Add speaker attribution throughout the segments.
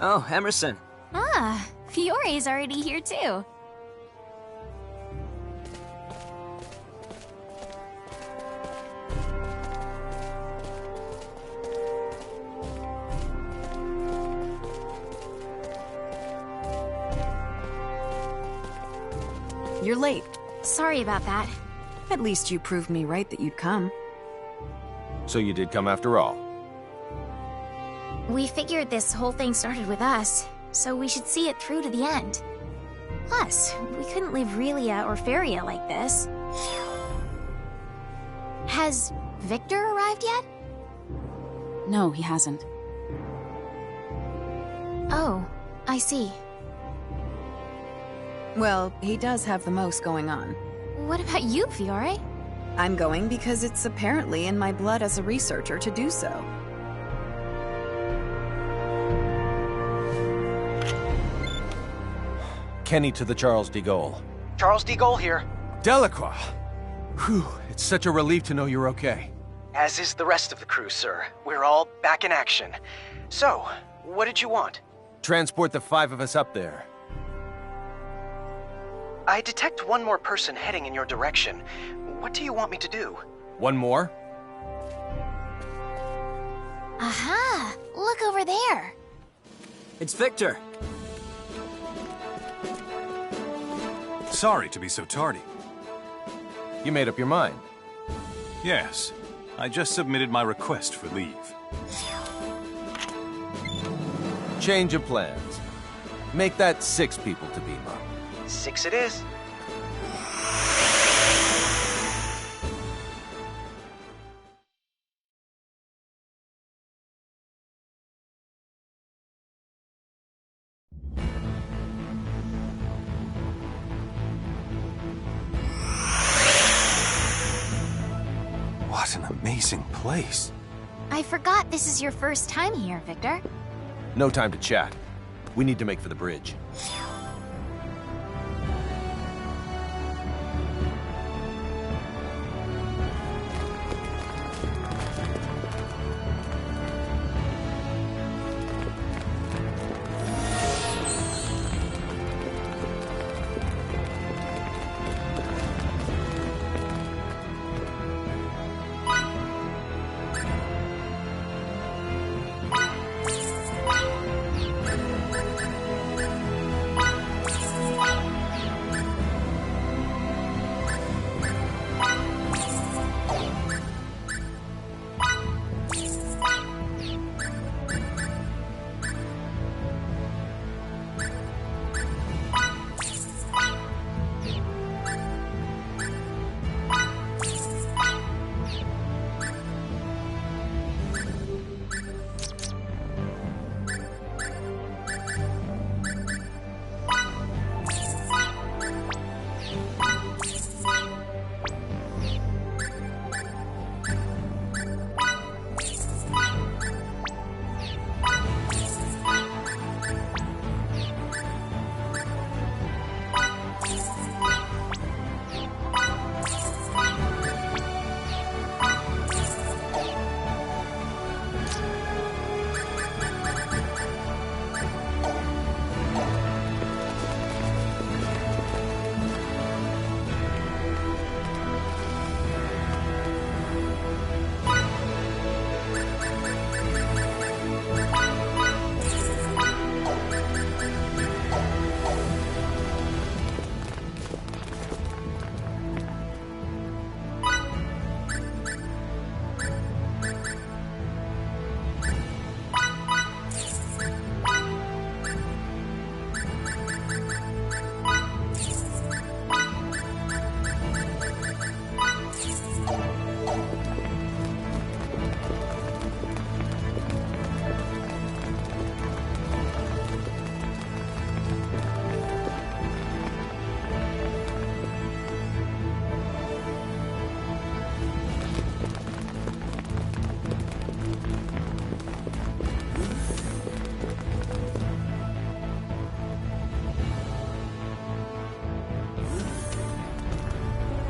Speaker 1: Oh, Emerson.
Speaker 2: Ah, Fiore's already here too.
Speaker 3: You're late.
Speaker 2: Sorry about that.
Speaker 3: At least you proved me right that you'd come.
Speaker 4: So you did come after all?
Speaker 2: We figured this whole thing started with us, so we should see it through to the end. Plus, we couldn't leave Relia or Feria like this. Has Victor arrived yet?
Speaker 3: No, he hasn't.
Speaker 2: Oh, I see.
Speaker 3: Well, he does have the most going on.
Speaker 2: What about you, Fiore?
Speaker 3: I'm going because it's apparently in my blood as a researcher to do so.
Speaker 4: Kenny to the Charles de Goale.
Speaker 5: Charles de Goale here.
Speaker 4: Delacroix! Whew, it's such a relief to know you're okay.
Speaker 5: As is the rest of the crew, sir. We're all back in action. So, what did you want?
Speaker 4: Transport the 5 of us up there.
Speaker 5: I detect one more person heading in your direction. What do you want me to do?
Speaker 4: One more?
Speaker 2: Aha! Look over there!
Speaker 1: It's Victor.
Speaker 6: Sorry to be so tardy.
Speaker 4: You made up your mind.
Speaker 6: Yes, I just submitted my request for leave.
Speaker 4: Change of plans. Make that 6 people to beam up.
Speaker 5: 6 it is.
Speaker 6: What an amazing place.
Speaker 2: I forgot this is your first time here, Victor.
Speaker 4: No time to chat. We need to make for the bridge.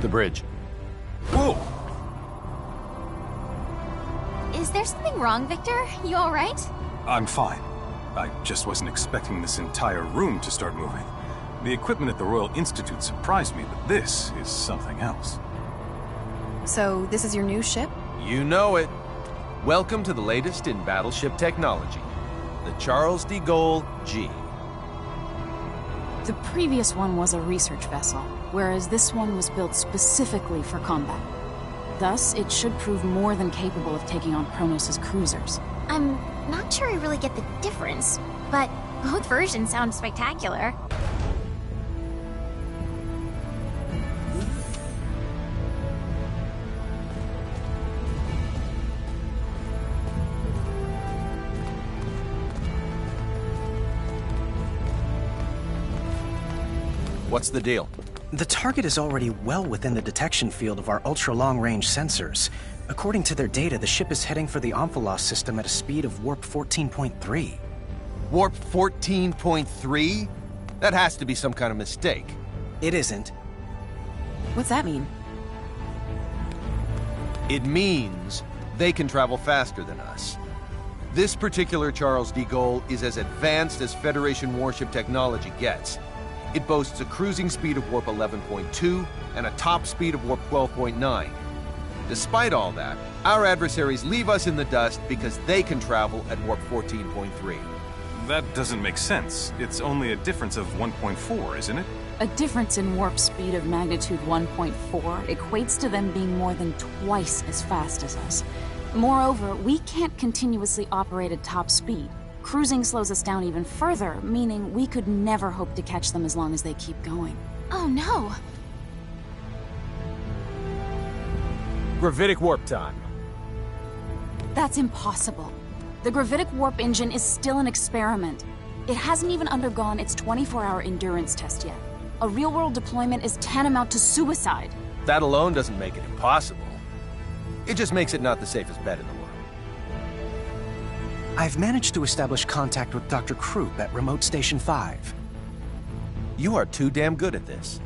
Speaker 4: The bridge.
Speaker 6: Whoa!
Speaker 2: Is there something wrong, Victor? You alright?
Speaker 6: I'm fine. I just wasn't expecting this entire room to start moving. The equipment at the Royal Institute surprised me, but this is something else.
Speaker 3: So, this is your new ship?
Speaker 4: You know it. Welcome to the latest in battleship technology, the Charles de Goale G.
Speaker 7: The previous one was a research vessel, whereas this one was built specifically for combat. Thus, it should prove more than capable of taking on Kronos' cruisers.
Speaker 2: I'm not sure I really get the difference, but both versions sound spectacular.
Speaker 4: What's the deal?
Speaker 5: The target is already well within the detection field of our ultra-long-range sensors. According to their data, the ship is heading for the Omphalos system at a speed of warp 14.3.
Speaker 4: Warp 14.3? That has to be some kind of mistake.
Speaker 5: It isn't.
Speaker 3: What's that mean?
Speaker 4: It means they can travel faster than us. This particular Charles de Goale is as advanced as Federation warship technology gets. It boasts a cruising speed of warp 11.2 and a top speed of warp 12.9. Despite all that, our adversaries leave us in the dust because they can travel at warp 14.3.
Speaker 6: That doesn't make sense. It's only a difference of 1.4, isn't it?
Speaker 7: A difference in warp speed of magnitude 1.4 equates to them being more than twice as fast as us. Moreover, we can't continuously operate at top speed. Cruising slows us down even further, meaning we could never hope to catch them as long as they keep going.
Speaker 2: Oh no!
Speaker 4: Gravitic warp time.
Speaker 7: That's impossible. The gravitic warp engine is still an experiment. It hasn't even undergone its 24-hour endurance test yet. A real-world deployment is tantamount to suicide.
Speaker 4: That alone doesn't make it impossible. It just makes it not the safest bet in the world.
Speaker 5: I've managed to establish contact with Dr. Krupp at Remote Station 5.
Speaker 4: You are too damn good at this.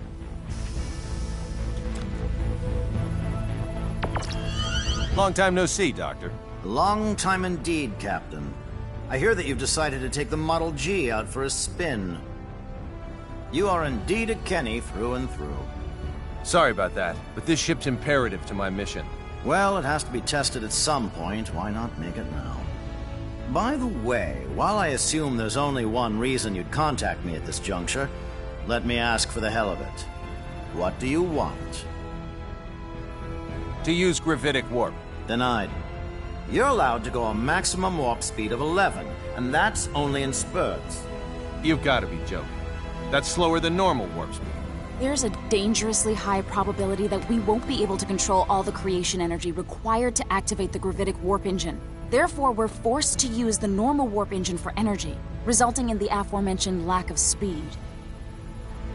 Speaker 4: Long time no see, Doctor.
Speaker 8: Long time indeed, Captain. I hear that you've decided to take the Model G out for a spin. You are indeed a Kenny through and through.
Speaker 4: Sorry about that, but this ship's imperative to my mission.
Speaker 8: Well, it has to be tested at some point. Why not make it now? By the way, while I assume there's only one reason you'd contact me at this juncture, let me ask for the hell of it. What do you want?
Speaker 4: To use gravitic warp.
Speaker 8: Denied. You're allowed to go a maximum warp speed of 11, and that's only in spurts.
Speaker 4: You've got to be joking. That's slower than normal warp speed.
Speaker 7: There's a dangerously high probability that we won't be able to control all the creation energy required to activate the gravitic warp engine. Therefore, we're forced to use the normal warp engine for energy, resulting in the aforementioned lack of speed.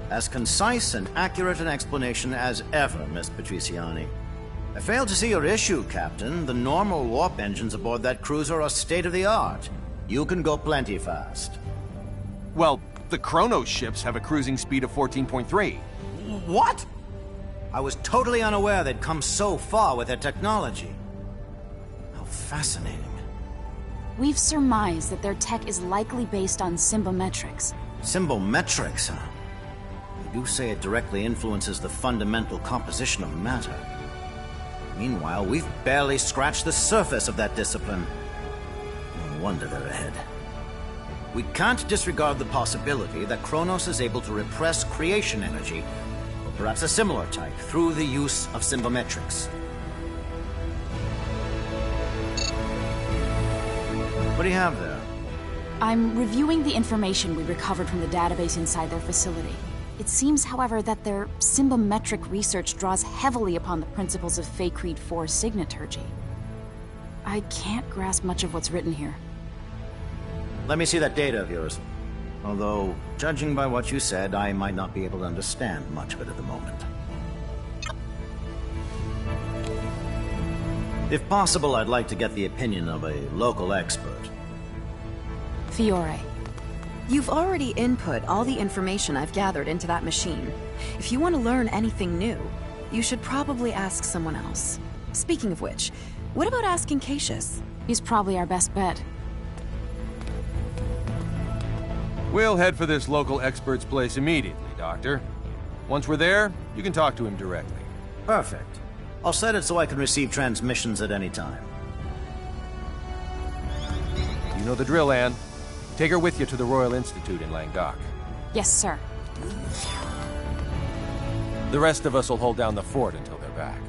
Speaker 8: As concise and accurate an explanation as ever, Miss Patriciani. I fail to see your issue, Captain. The normal warp engines aboard that cruiser are state-of-the-art. You can go plenty fast.
Speaker 4: Well, the Kronos ships have a cruising speed of 14.3.
Speaker 8: What? I was totally unaware they'd come so far with their technology. How fascinating.
Speaker 7: We've surmised that their tech is likely based on symbometrics.
Speaker 8: Symbometrics, huh? They do say it directly influences the fundamental composition of matter. Meanwhile, we've barely scratched the surface of that discipline. No wonder they're ahead. We can't disregard the possibility that Kronos is able to repress creation energy, or perhaps a similar type, through the use of symbometrics. What do you have there?
Speaker 7: I'm reviewing the information we recovered from the database inside their facility. It seems, however, that their symbometric research draws heavily upon the principles of Fey Creed 4 signaturgy. I can't grasp much of what's written here.
Speaker 8: Let me see that data of yours. Although, judging by what you said, I might not be able to understand much of it at the moment. If possible, I'd like to get the opinion of a local expert.
Speaker 7: Fiore.
Speaker 3: You've already input all the information I've gathered into that machine. If you want to learn anything new, you should probably ask someone else. Speaking of which, what about asking Cassius?
Speaker 7: He's probably our best bet.
Speaker 4: We'll head for this local expert's place immediately, Doctor. Once we're there, you can talk to him directly.
Speaker 8: Perfect. I'll set it so I can receive transmissions at any time.
Speaker 4: You know the drill, Anne. Take her with you to the Royal Institute in Languedoc.
Speaker 7: Yes, sir.
Speaker 4: The rest of us will hold down the fort until they're back.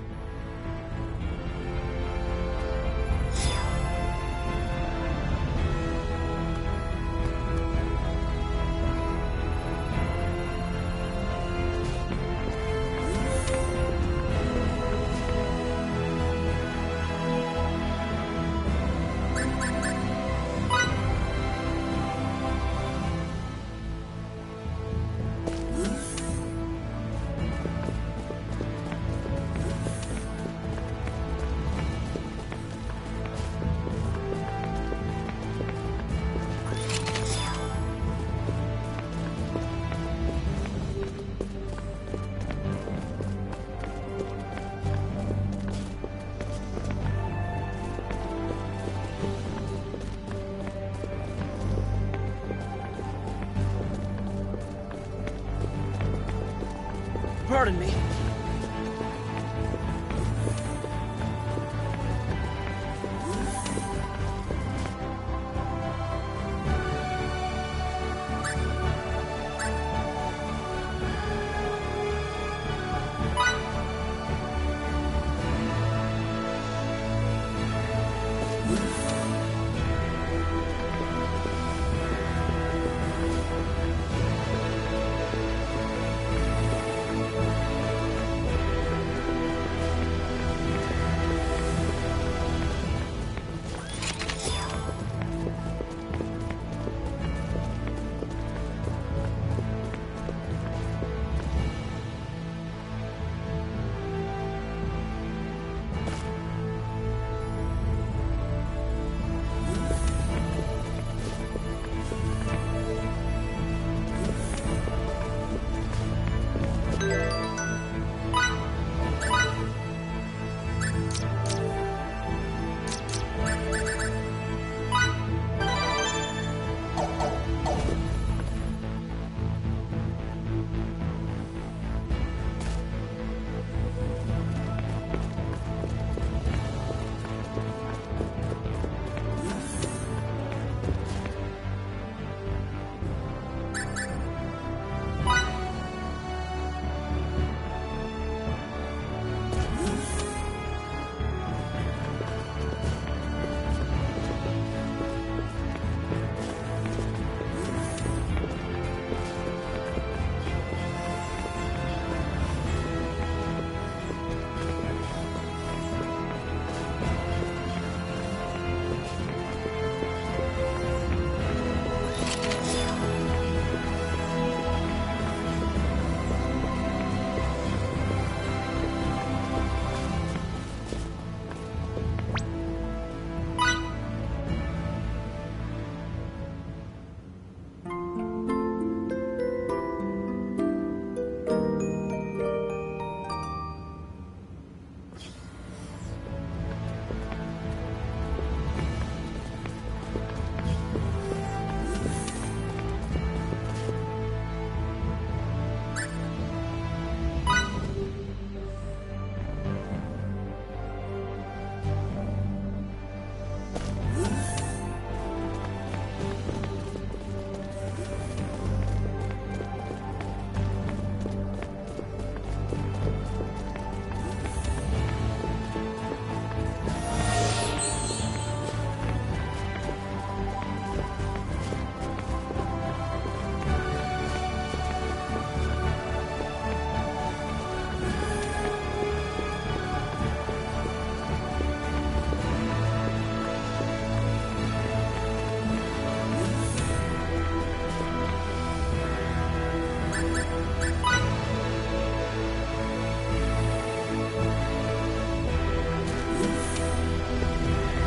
Speaker 1: Pardon me.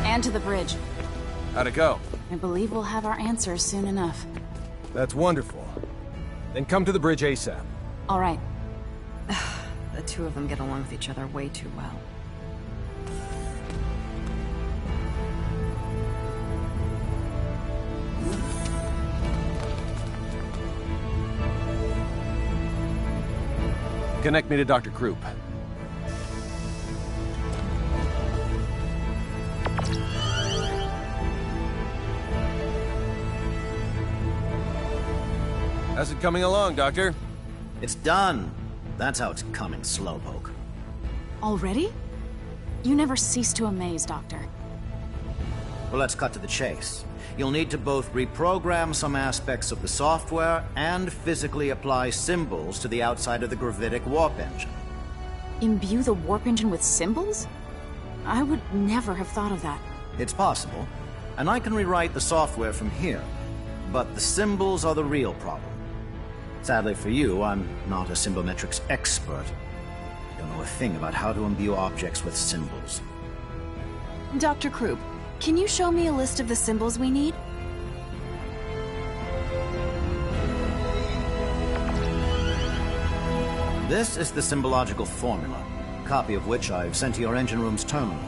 Speaker 7: And to the bridge.
Speaker 4: How'd it go?
Speaker 7: I believe we'll have our answers soon enough.
Speaker 4: That's wonderful. Then come to the bridge ASAP.
Speaker 7: All right.
Speaker 3: The two of them get along with each other way too well.
Speaker 4: Connect me to Dr. Krupp. How's it coming along, Doctor?
Speaker 8: It's done. That's how it's coming, slowpoke.
Speaker 7: Already? You never cease to amaze, Doctor.
Speaker 8: Well, let's cut to the chase. You'll need to both reprogram some aspects of the software and physically apply symbols to the outside of the gravitic warp engine.
Speaker 7: Imbue the warp engine with symbols? I would never have thought of that.
Speaker 8: It's possible, and I can rewrite the software from here, but the symbols are the real problem. Sadly for you, I'm not a symbometrics expert. I don't know a thing about how to imbue objects with symbols.
Speaker 3: Dr. Krupp, can you show me a list of the symbols we need?
Speaker 8: This is the symbological formula, a copy of which I've sent to your engine room's terminal.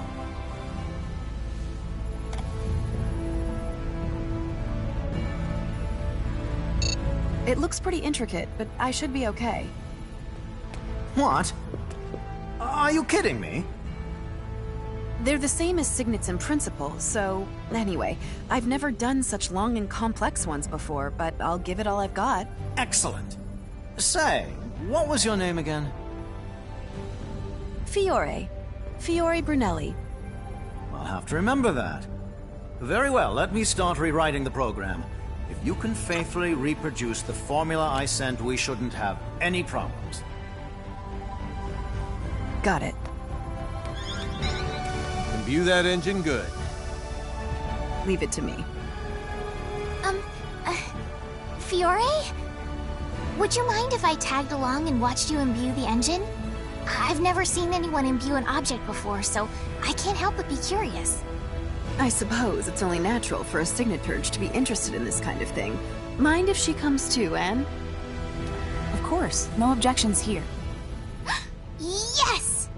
Speaker 3: It looks pretty intricate, but I should be okay.
Speaker 8: What? Are you kidding me?
Speaker 3: They're the same as signets in principle, so... Anyway, I've never done such long and complex ones before, but I'll give it all I've got.
Speaker 8: Excellent. Say, what was your name again?
Speaker 3: Fiore. Fiore Brunelli.
Speaker 8: I'll have to remember that. Very well, let me start rewriting the program. If you can faithfully reproduce the formula I sent, we shouldn't have any problems.
Speaker 3: Got it.
Speaker 4: Imbue that engine good.
Speaker 3: Leave it to me.
Speaker 2: Fiore? Would you mind if I tagged along and watched you imbue the engine? I've never seen anyone imbue an object before, so I can't help but be curious.
Speaker 3: I suppose it's only natural for a signaturge to be interested in this kind of thing. Mind if she comes too, Anne?
Speaker 7: Of course, no objections here.
Speaker 2: Yes!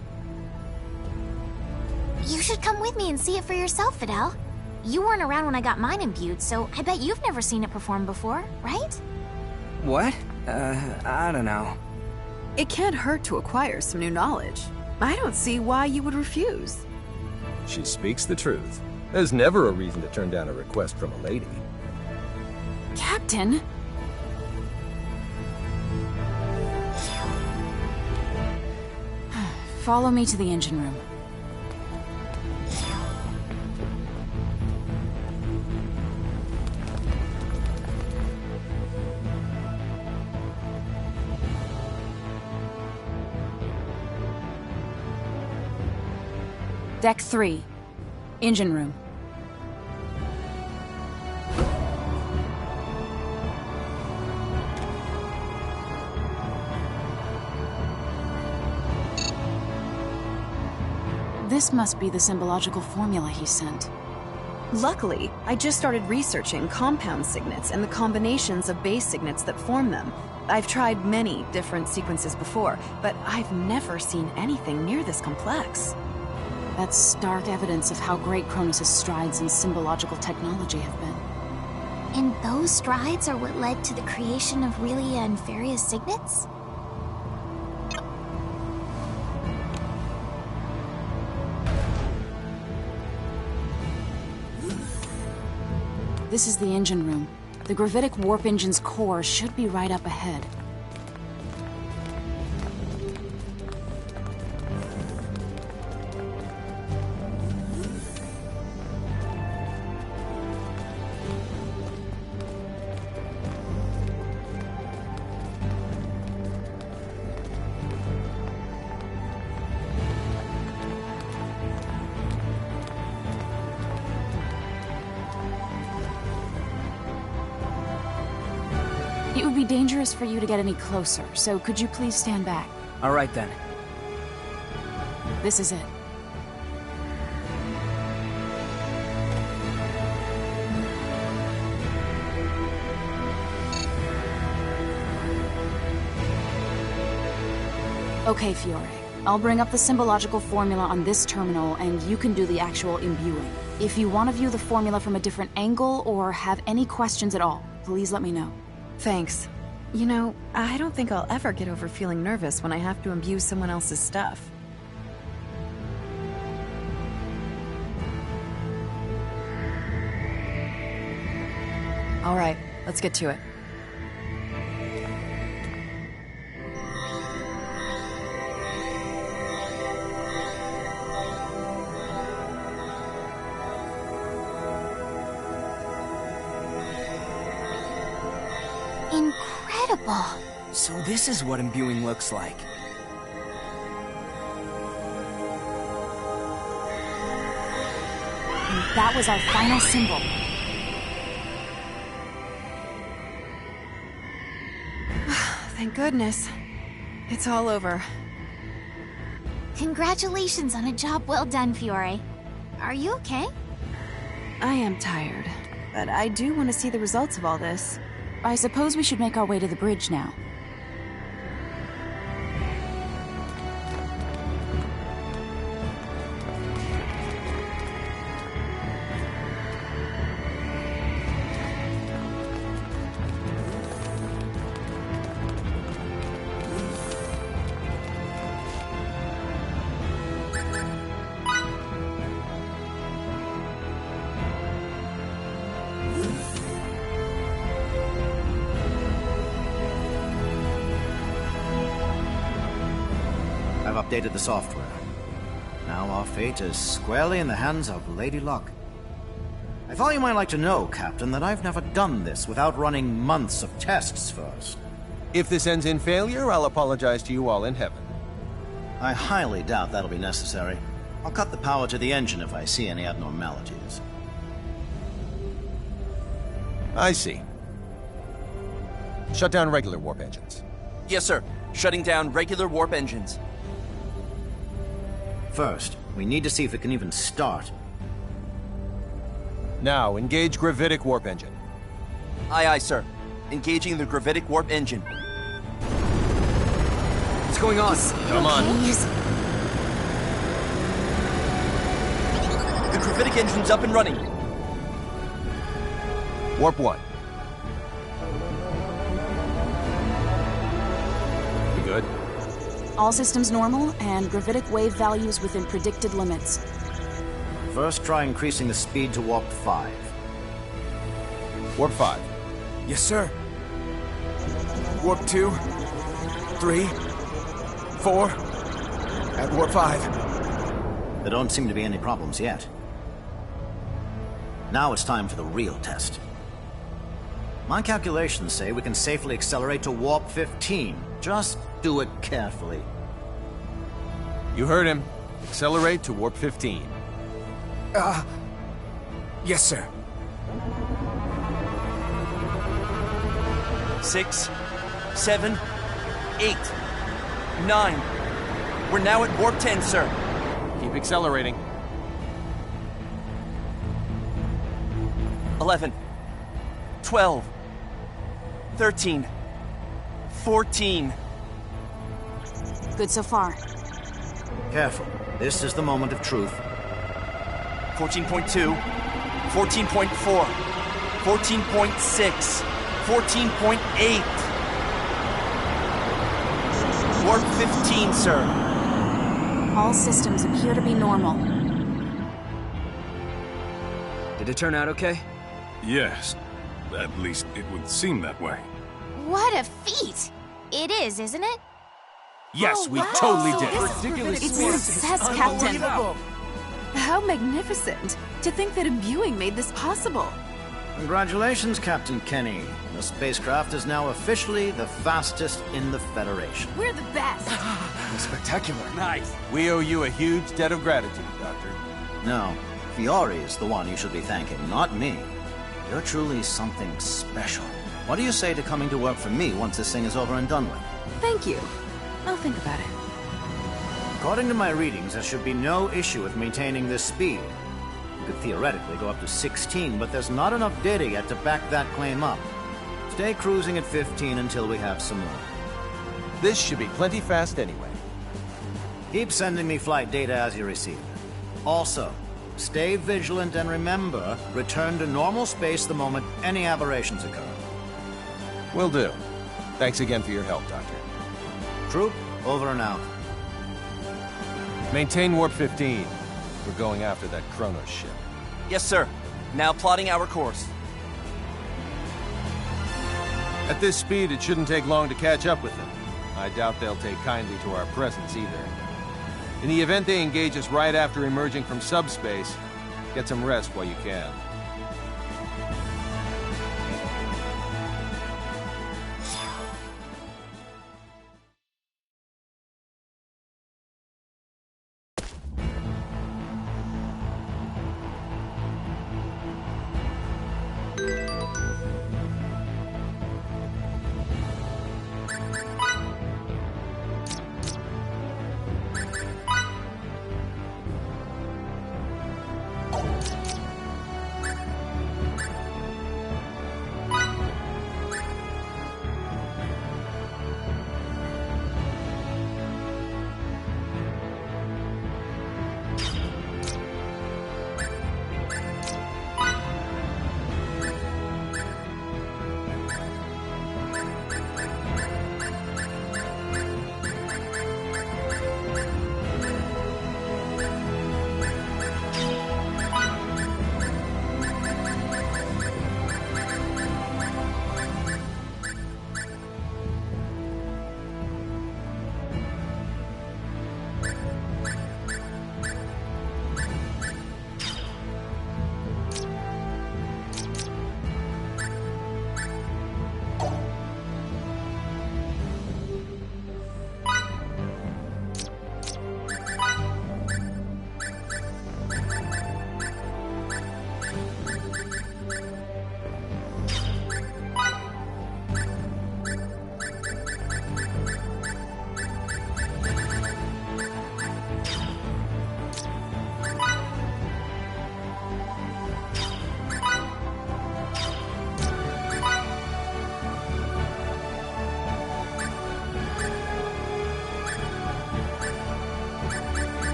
Speaker 2: You should come with me and see it for yourself, Fidel. You weren't around when I got mine imbued, so I bet you've never seen it perform before, right?
Speaker 1: What? I don't know.
Speaker 3: It can't hurt to acquire some new knowledge. I don't see why you would refuse.
Speaker 4: She speaks the truth. There's never a reason to turn down a request from a lady.
Speaker 7: Captain! Follow me to the engine room. Deck 3. Engine room. This must be the symbological formula he sent.
Speaker 3: Luckily, I just started researching compound signets and the combinations of base signets that form them. I've tried many different sequences before, but I've never seen anything near this complex.
Speaker 7: That's stark evidence of how great Cronus' strides in symbological technology have been.
Speaker 2: And those strides are what led to the creation of Relia and Faria's signets?
Speaker 7: This is the engine room. The gravitic warp engine's core should be right up ahead. It would be dangerous for you to get any closer, so could you please stand back?
Speaker 1: All right then.
Speaker 7: This is it. Okay, Fiore. I'll bring up the symbological formula on this terminal, and you can do the actual imbuing. If you want to view the formula from a different angle or have any questions at all, please let me know.
Speaker 3: Thanks. You know, I don't think I'll ever get over feeling nervous when I have to imbue someone else's stuff. All right, let's get to it.
Speaker 2: Incredible.
Speaker 1: So this is what imbuing looks like.
Speaker 7: And that was our final symbol.
Speaker 3: Thank goodness. It's all over.
Speaker 2: Congratulations on a job well done, Fiore. Are you okay?
Speaker 3: I am tired, but I do want to see the results of all this.
Speaker 7: I suppose we should make our way to the bridge now.
Speaker 8: I've updated the software. Now our fate is squarely in the hands of Lady Luck. I thought you might like to know, Captain, that I've never done this without running months of tests first.
Speaker 4: If this ends in failure, I'll apologize to you all in heaven.
Speaker 8: I highly doubt that'll be necessary. I'll cut the power to the engine if I see any abnormalities.
Speaker 4: I see. Shut down regular warp engines.
Speaker 9: Yes, sir. Shutting down regular warp engines.
Speaker 8: First, we need to see if it can even start.
Speaker 4: Now, engage gravitic warp engine.
Speaker 9: Aye, aye, sir. Engaging the gravitic warp engine.
Speaker 1: What's going on?
Speaker 4: Come on.
Speaker 9: The gravitic engine's up and running.
Speaker 4: Warp 1. We good?
Speaker 7: All systems normal, and gravitic wave values within predicted limits.
Speaker 8: First, try increasing the speed to warp 5.
Speaker 4: Warp 5.
Speaker 1: Yes, sir. Warp 2, 3, 4, at warp 5.
Speaker 8: There don't seem to be any problems yet. Now it's time for the real test. My calculations say we can safely accelerate to warp 15. Just do it carefully.
Speaker 4: You heard him. Accelerate to warp 15.
Speaker 1: Yes, sir.
Speaker 9: 6, 7, 8, 9. We're now at warp 10, sir.
Speaker 4: Keep accelerating.
Speaker 9: 11, 12, 13, 14.
Speaker 7: Good so far.
Speaker 8: Careful. This is the moment of truth.
Speaker 9: 14.2, 14.4, 14.6, 14.8. Warp 15, sir.
Speaker 7: All systems appear to be normal.
Speaker 1: Did it turn out okay?
Speaker 6: Yes. At least it would seem that way.
Speaker 2: What a feat! It is, isn't it?
Speaker 1: Yes, we totally did.
Speaker 3: It's success, Captain. How magnificent! To think that imbuing made this possible.
Speaker 8: Congratulations, Captain Kenny. The spacecraft is now officially the fastest in the Federation.
Speaker 3: We're the best!
Speaker 1: Spectacular. Nice.
Speaker 4: We owe you a huge debt of gratitude, Doctor.
Speaker 8: No, Fiore is the one you should be thanking, not me. You're truly something special. What do you say to coming to work for me once this thing is over and done with?
Speaker 3: Thank you. I'll think about it.
Speaker 8: According to my readings, there should be no issue with maintaining this speed. You could theoretically go up to 16, but there's not enough data yet to back that claim up. Stay cruising at 15 until we have some more.
Speaker 4: This should be plenty fast anyway.
Speaker 8: Keep sending me flight data as you receive it. Also, stay vigilant and remember, return to normal space the moment any aberrations occur.
Speaker 4: Will do. Thanks again for your help, Doctor.
Speaker 8: Troop, over and out.
Speaker 4: Maintain Warp 15. We're going after that Kronos ship.
Speaker 9: Yes, sir. Now plotting our course.
Speaker 4: At this speed, it shouldn't take long to catch up with them. I doubt they'll take kindly to our presence either. In the event they engage us right after emerging from subspace, get some rest while you can.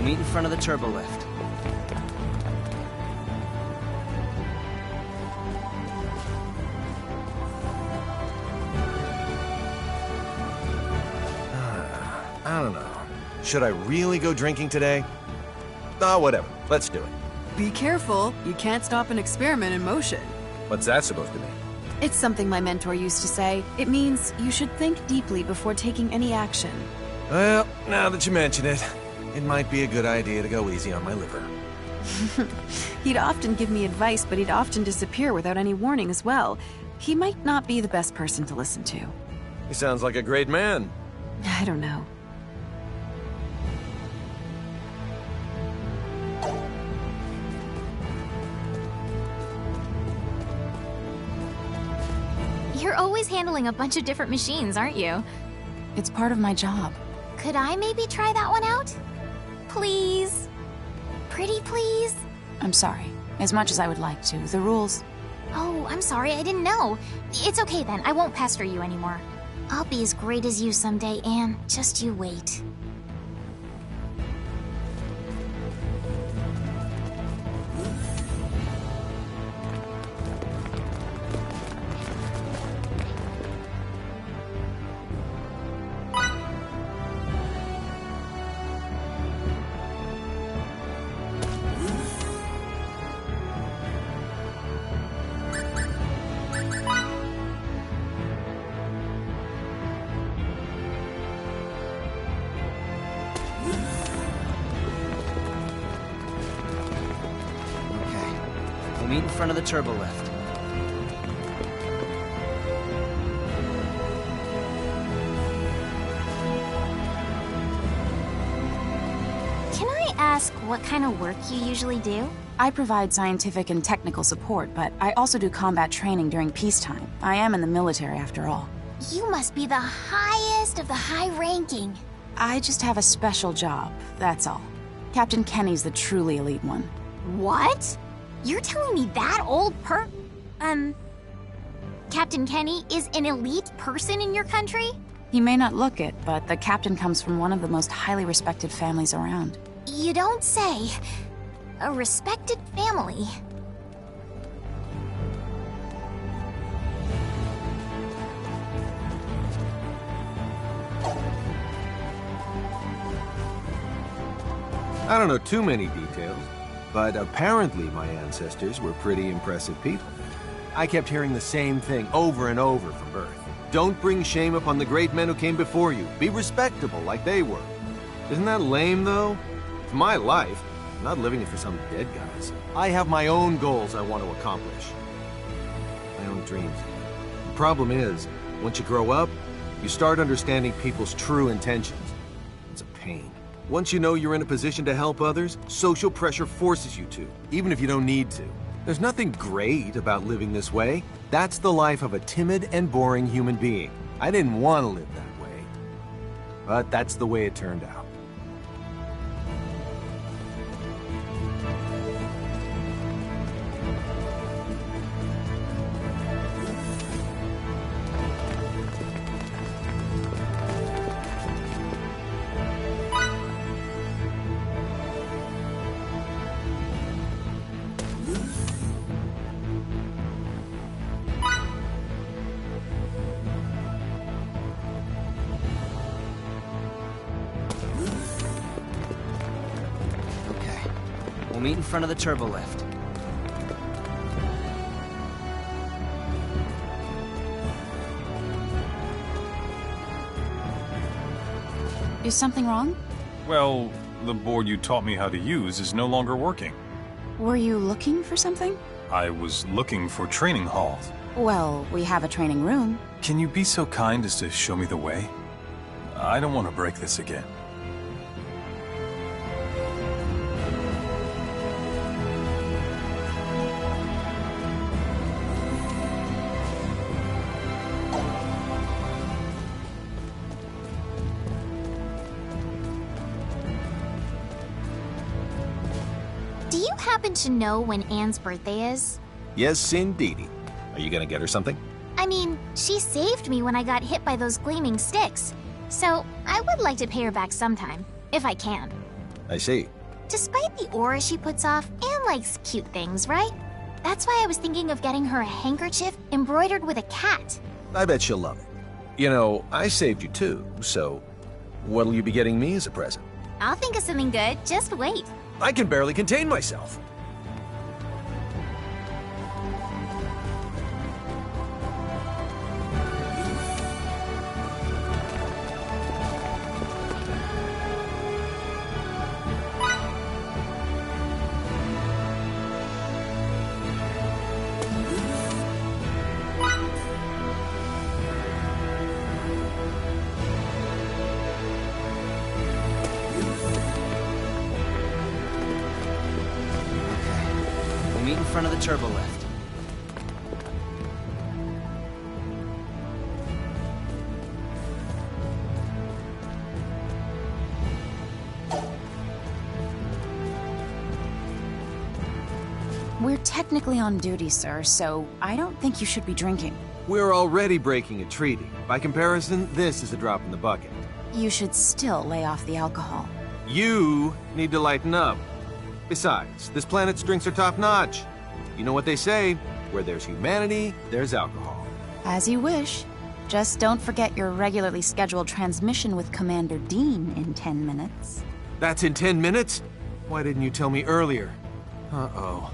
Speaker 1: meet in front of the turbo lift.
Speaker 4: I don't know. Should I really go drinking today? Whatever. Let's do it.
Speaker 3: Be careful. You can't stop an experiment in motion.
Speaker 4: What's that supposed to mean?
Speaker 3: It's something my mentor used to say. It means you should think deeply before taking any action.
Speaker 4: Well, now that you mention it, it might be a good idea to go easy on my liver.
Speaker 3: He'd often give me advice, but he'd often disappear without any warning as well. He might not be the best person to listen to.
Speaker 4: He sounds like a great man.
Speaker 3: I don't know.
Speaker 2: You're always handling a bunch of different machines, aren't you?
Speaker 7: It's part of my job.
Speaker 2: Could I maybe try that one out? Please? Pretty please?
Speaker 7: I'm sorry. As much as I would like to, the rules...
Speaker 2: Oh, I'm sorry, I didn't know. It's okay then, I won't pester you anymore. I'll be as great as you someday, Anne. Just you wait.
Speaker 1: Meet in front of the turbo lift.
Speaker 2: Can I ask what kind of work you usually do?
Speaker 7: I provide scientific and technical support, but I also do combat training during peacetime. I am in the military, after all.
Speaker 2: You must be the highest of the high-ranking.
Speaker 7: I just have a special job, that's all. Captain Kenny's the truly elite one.
Speaker 2: What? You're telling me that old Captain Kenny is an elite person in your country?
Speaker 7: He may not look it, but the captain comes from one of the most highly respected families around.
Speaker 2: You don't say. A respected family.
Speaker 4: I don't know too many details, but apparently my ancestors were pretty impressive people. I kept hearing the same thing over and over from birth. Don't bring shame upon the great men who came before you. Be respectable like they were. Isn't that lame, though? It's my life. I'm not living it for some dead guys. I have my own goals I want to accomplish. My own dreams. The problem is, once you grow up, you start understanding people's true intentions. It's a pain. Once you know you're in a position to help others, social pressure forces you to, even if you don't need to. There's nothing great about living this way. That's the life of a timid and boring human being. I didn't want to live that way. But that's the way it turned out.
Speaker 1: We'll meet in front of the turbo lift.
Speaker 7: Is something wrong?
Speaker 6: Well, the board you taught me how to use is no longer working.
Speaker 7: Were you looking for something?
Speaker 6: I was looking for training halls.
Speaker 7: Well, we have a training room.
Speaker 6: Can you be so kind as to show me the way? I don't want to break this again.
Speaker 2: Do you happen to know when Anne's birthday is?
Speaker 4: Yes, indeedy. Are you gonna get her something?
Speaker 2: I mean, she saved me when I got hit by those gleaming sticks. So, I would like to pay her back sometime, if I can.
Speaker 4: I see.
Speaker 2: Despite the aura she puts off, Anne likes cute things, right? That's why I was thinking of getting her a handkerchief embroidered with a cat.
Speaker 4: I bet she'll love it. You know, I saved you too, so what'll you be getting me as a present?
Speaker 2: I'll think of something good, just wait.
Speaker 4: I can barely contain myself.
Speaker 1: We'll meet in front of the turbo lift.
Speaker 7: We're technically on duty, sir, so I don't think you should be drinking.
Speaker 4: We're already breaking a treaty. By comparison, this is a drop in the bucket.
Speaker 7: You should still lay off the alcohol.
Speaker 4: You need to lighten up. Besides, this planet's drinks are top-notch. You know what they say, where there's humanity, there's alcohol.
Speaker 7: As you wish. Just don't forget your regularly scheduled transmission with Commander Dean in 10 minutes.
Speaker 4: That's in 10 minutes? Why didn't you tell me earlier? Uh-oh.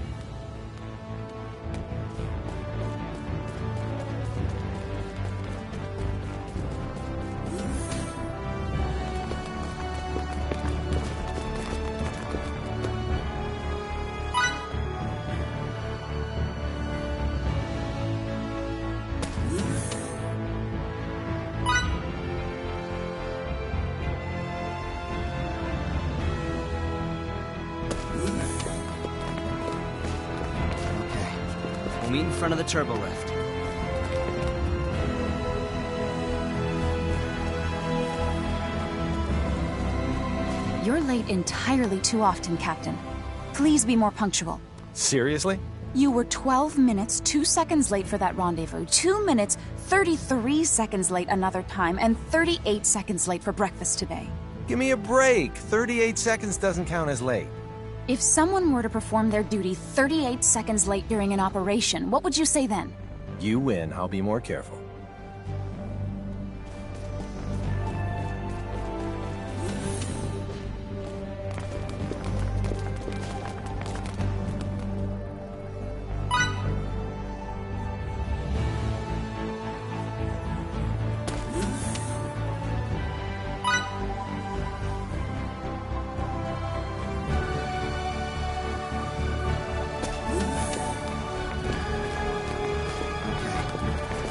Speaker 1: We'll meet in front of the turbo lift.
Speaker 7: You're late entirely too often, Captain. Please be more punctual.
Speaker 4: Seriously?
Speaker 7: You were 12 minutes, 2 seconds late for that rendezvous, 2 minutes, 33 seconds late another time, and 38 seconds late for breakfast today.
Speaker 4: Give me a break. 38 seconds doesn't count as late.
Speaker 7: If someone were to perform their duty 38 seconds late during an operation, what would you say then?
Speaker 4: You win. I'll be more careful.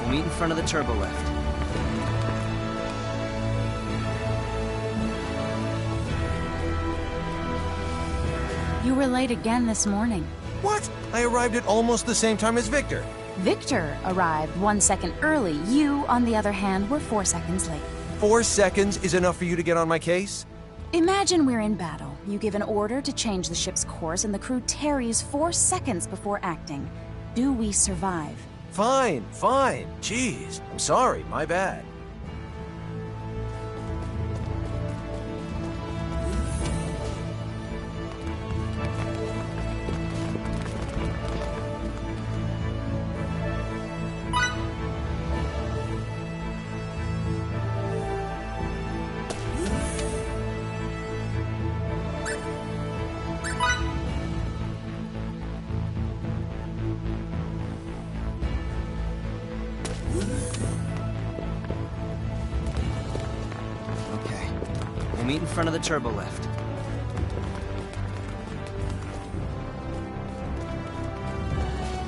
Speaker 1: We'll meet in front of the turbo lift.
Speaker 7: You were late again this morning.
Speaker 4: What? I arrived at almost the same time as Victor.
Speaker 7: Victor arrived 1 second early. You, on the other hand, were 4 seconds late.
Speaker 4: 4 seconds is enough for you to get on my case?
Speaker 7: Imagine we're in battle. You give an order to change the ship's course, and the crew tarries 4 seconds before acting. Do we survive?
Speaker 4: Fine, fine. Jeez, I'm sorry, my bad.
Speaker 1: Okay. We'll meet in front of the turbo lift.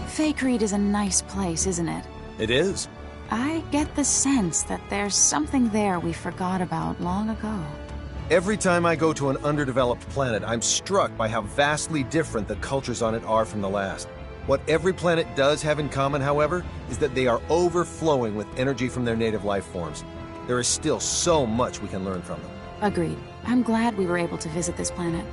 Speaker 7: Fake Reed is a nice place, isn't it?
Speaker 4: It is.
Speaker 7: I get the sense that there's something there we forgot about long ago.
Speaker 4: Every time I go to an underdeveloped planet, I'm struck by how vastly different the cultures on it are from the last. What every planet does have in common, however, is that they are overflowing with energy from their native life forms. There is still so much we can learn from them.
Speaker 7: Agreed. I'm glad we were able to visit this planet.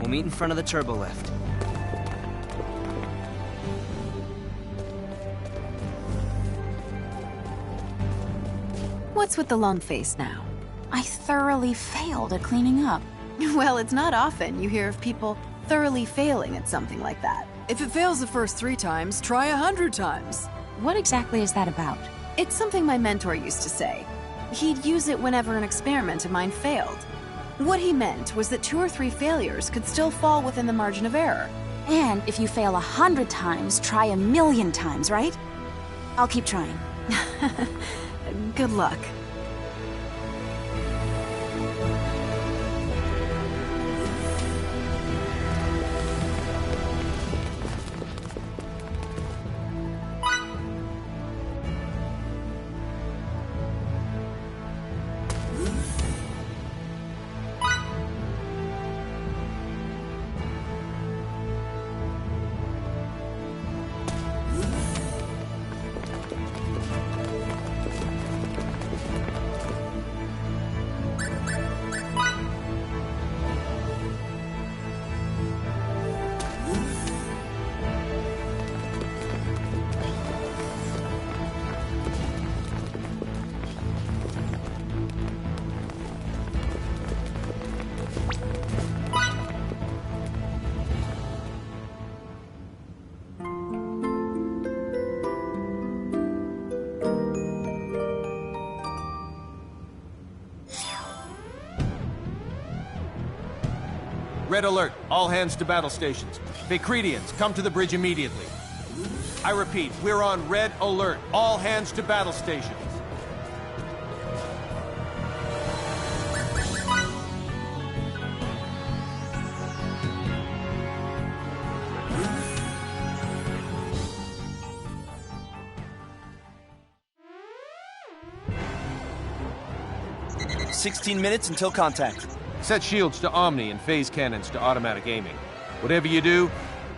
Speaker 1: We'll meet in front of the turbo lift.
Speaker 3: What's with the long face now?
Speaker 7: I thoroughly failed at cleaning up.
Speaker 3: Well, it's not often you hear of people thoroughly failing at something like that.
Speaker 10: If it fails the first 3 times, try 100 times.
Speaker 7: What exactly is that about?
Speaker 3: It's something my mentor used to say. He'd use it whenever an experiment of mine failed. What he meant was that 2 or 3 failures could still fall within the margin of error.
Speaker 7: And if you fail 100 times, try 1,000,000 times, right? I'll keep trying.
Speaker 3: Good luck.
Speaker 4: Red alert. All hands to battle stations. Vacridians, come to the bridge immediately. I repeat, we're on red alert. All hands to battle stations.
Speaker 9: "16 minutes until contact."
Speaker 4: Set shields to Omni and phase cannons to automatic aiming. Whatever you do,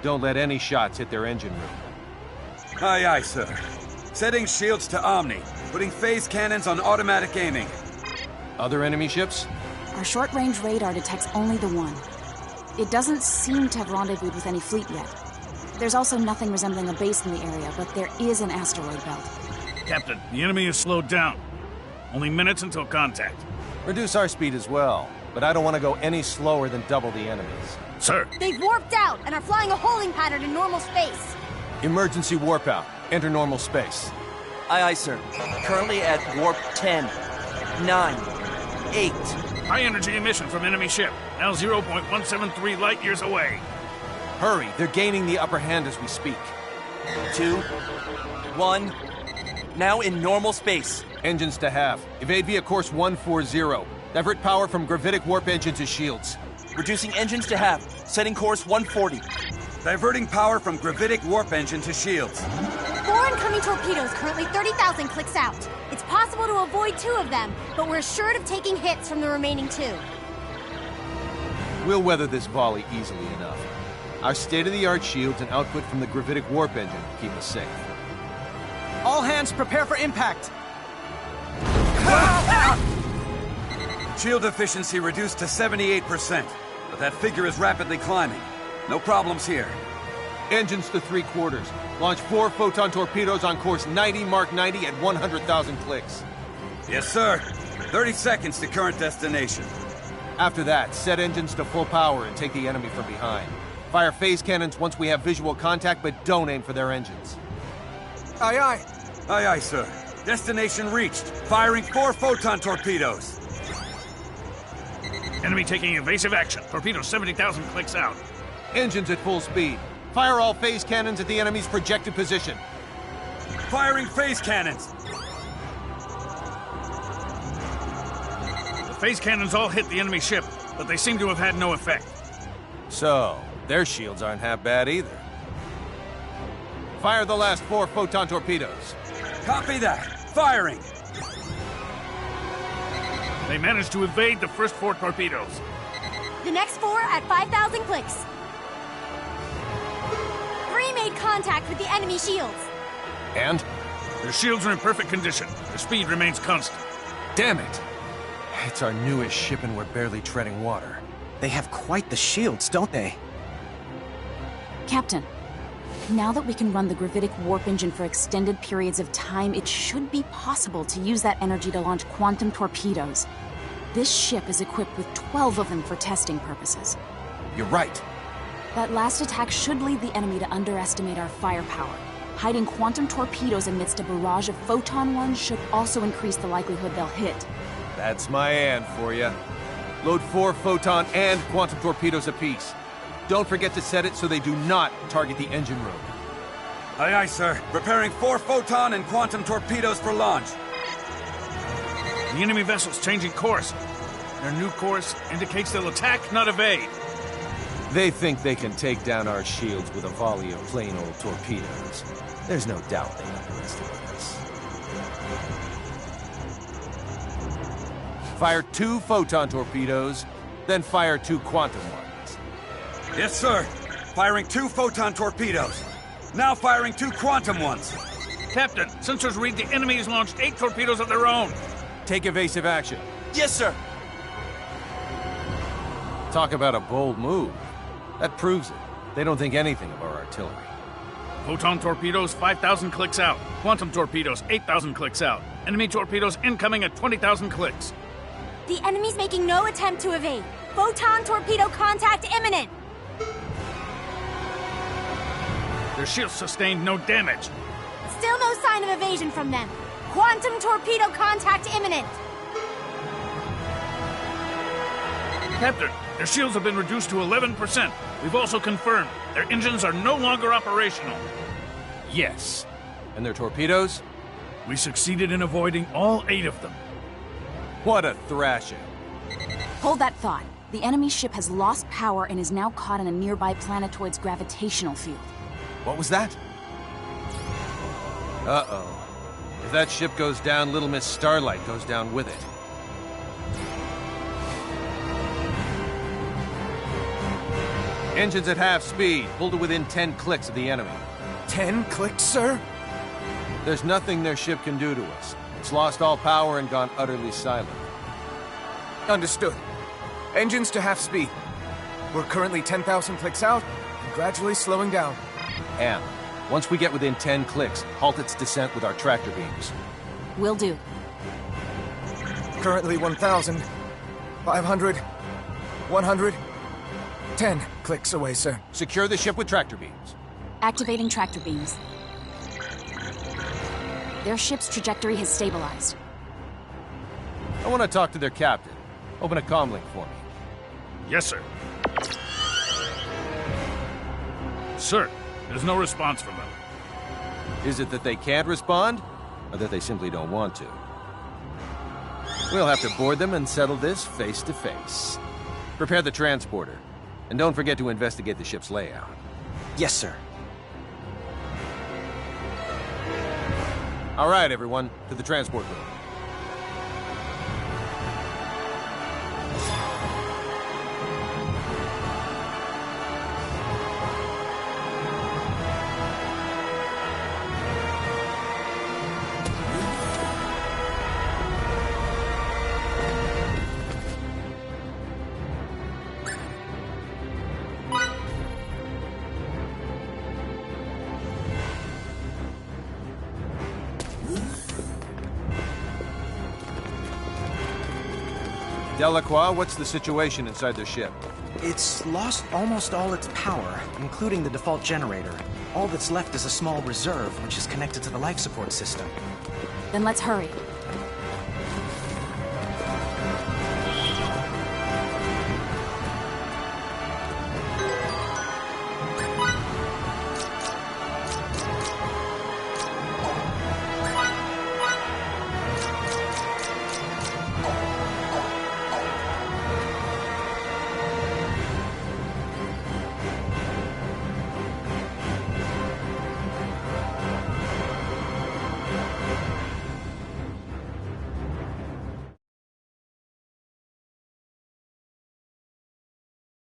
Speaker 4: don't let any shots hit their engine room.
Speaker 11: Aye, aye, sir. Setting shields to Omni. Putting phase cannons on automatic aiming.
Speaker 4: Other enemy ships?
Speaker 7: Our short-range radar detects only the one. It doesn't seem to have rendezvoused with any fleet yet. There's also nothing resembling a base in the area, but there is an asteroid belt.
Speaker 12: Captain, the enemy is slowed down. Only minutes until contact.
Speaker 4: Reduce our speed as well, but I don't want to go any slower than double the enemy's.
Speaker 12: Sir.
Speaker 13: They've warped out and are flying a holding pattern in normal space.
Speaker 4: Emergency warp out. Enter normal space.
Speaker 9: Aye, aye, sir. Currently at warp 10, 9, 8.
Speaker 12: High energy emission from enemy ship. Now 0.173 light years away.
Speaker 4: Hurry, they're gaining the upper hand as we speak.
Speaker 9: 2, 1. Now in normal space.
Speaker 4: Engines to half. Evade via course 140. Divert power from gravitic warp engine to shields.
Speaker 9: Reducing engines to half. Setting course 140.
Speaker 11: Diverting power from gravitic warp engine to shields.
Speaker 13: 4 incoming torpedoes, currently 30,000 clicks out. It's possible to avoid 2 of them, but we're assured of taking hits from the remaining 2.
Speaker 4: We'll weather this volley easily enough. Our state-of-the-art shields and output from the gravitic warp engine keep us safe.
Speaker 1: All hands prepare for impact!
Speaker 11: Shield efficiency reduced to 78%, but that figure is rapidly climbing. No problems here.
Speaker 4: Engines to 3/4. Launch 4 photon torpedoes on course 90 Mark 90 at 100,000 clicks.
Speaker 11: Yes, sir. 30 seconds to current destination.
Speaker 4: After that, set engines to full power and take the enemy from behind. Fire phase cannons once we have visual contact, but don't aim for their engines.
Speaker 11: Aye, aye. Aye, aye, sir. Destination reached. Firing 4 photon torpedoes.
Speaker 12: Enemy taking evasive action. Torpedo 70,000 clicks out.
Speaker 4: Engines at full speed. Fire all phase cannons at the enemy's projected position.
Speaker 11: Firing phase cannons.
Speaker 12: The phase cannons all hit the enemy ship, but they seem to have had no effect.
Speaker 4: So, their shields aren't half bad either. Fire the last 4 photon torpedoes.
Speaker 11: Copy that. Firing.
Speaker 12: They managed to evade the first 4 torpedoes.
Speaker 13: The next 4 at 5,000 clicks. 3 made contact with the enemy shields.
Speaker 4: And?
Speaker 12: Their shields are in perfect condition. Their speed remains constant.
Speaker 4: Damn it! It's our newest ship and we're barely treading water.
Speaker 5: They have quite the shields, don't they?
Speaker 7: Captain, now that we can run the gravitic warp engine for extended periods of time, it should be possible to use that energy to launch quantum torpedoes. This ship is equipped with 12 of them for testing purposes.
Speaker 4: You're right.
Speaker 7: That last attack should lead the enemy to underestimate our firepower. Hiding quantum torpedoes amidst a barrage of photon ones should also increase the likelihood they'll hit.
Speaker 4: That's my and for you. Load 4 photon and quantum torpedoes apiece. Don't forget to set it so they do not target the engine room.
Speaker 11: Aye, aye, sir. Preparing 4 photon and quantum torpedoes for launch.
Speaker 12: The enemy vessel's changing course. Their new course indicates they'll attack, not evade.
Speaker 4: They think they can take down our shields with a volley of plain old torpedoes. There's no doubt they underestimate us. Fire 2 photon torpedoes, then fire 2 quantum ones.
Speaker 11: Yes, sir. Firing 2 photon torpedoes. Now firing 2 quantum ones.
Speaker 12: Captain, sensors read the enemy has launched 8 torpedoes of their own.
Speaker 4: Take evasive action.
Speaker 9: Yes, sir.
Speaker 4: Talk about a bold move. That proves it. They don't think anything of our artillery.
Speaker 12: Photon torpedoes, 5,000 clicks out. Quantum torpedoes, 8,000 clicks out. Enemy torpedoes incoming at 20,000 clicks.
Speaker 13: The enemy's making no attempt to evade. Photon torpedo contact imminent.
Speaker 12: Their shields sustained no damage.
Speaker 13: Still no sign of evasion from them. Quantum torpedo contact imminent.
Speaker 12: Captain, their shields have been reduced to 11%. We've also confirmed their engines are no longer operational.
Speaker 4: Yes. And their torpedoes?
Speaker 12: We succeeded in avoiding all 8 of them.
Speaker 4: What a thrashing.
Speaker 7: Hold that thought. The enemy ship has lost power and is now caught in a nearby planetoid's gravitational field.
Speaker 4: What was that? Uh-oh. If that ship goes down, Little Miss Starlight goes down with it. Engines at half speed. Pull to within 10 clicks of the enemy.
Speaker 1: 10 clicks, sir?
Speaker 4: There's nothing their ship can do to us. It's lost all power and gone utterly silent.
Speaker 1: Understood. Engines to half speed. We're currently 10,000 clicks out and gradually slowing down.
Speaker 4: And once we get within 10 clicks, halt its descent with our tractor beams.
Speaker 7: Will do.
Speaker 1: Currently 1,000, 500, 100, 10 clicks away, sir.
Speaker 4: Secure the ship with tractor beams.
Speaker 7: Activating tractor beams. Their ship's trajectory has stabilized.
Speaker 4: I want to talk to their captain. Open a comm link for me.
Speaker 12: Yes, sir. Sir, there's no response from them.
Speaker 4: Is it that they can't respond, or that they simply don't want to? We'll have to board them and settle this face to face. Prepare the transporter, and don't forget to investigate the ship's layout.
Speaker 5: Yes, sir.
Speaker 4: All right, everyone, to the transport room. Delacroix, what's the situation inside their ship?
Speaker 5: It's lost almost all its power, including the default generator. All that's left is a small reserve, which is connected to the life support system.
Speaker 7: Then let's hurry.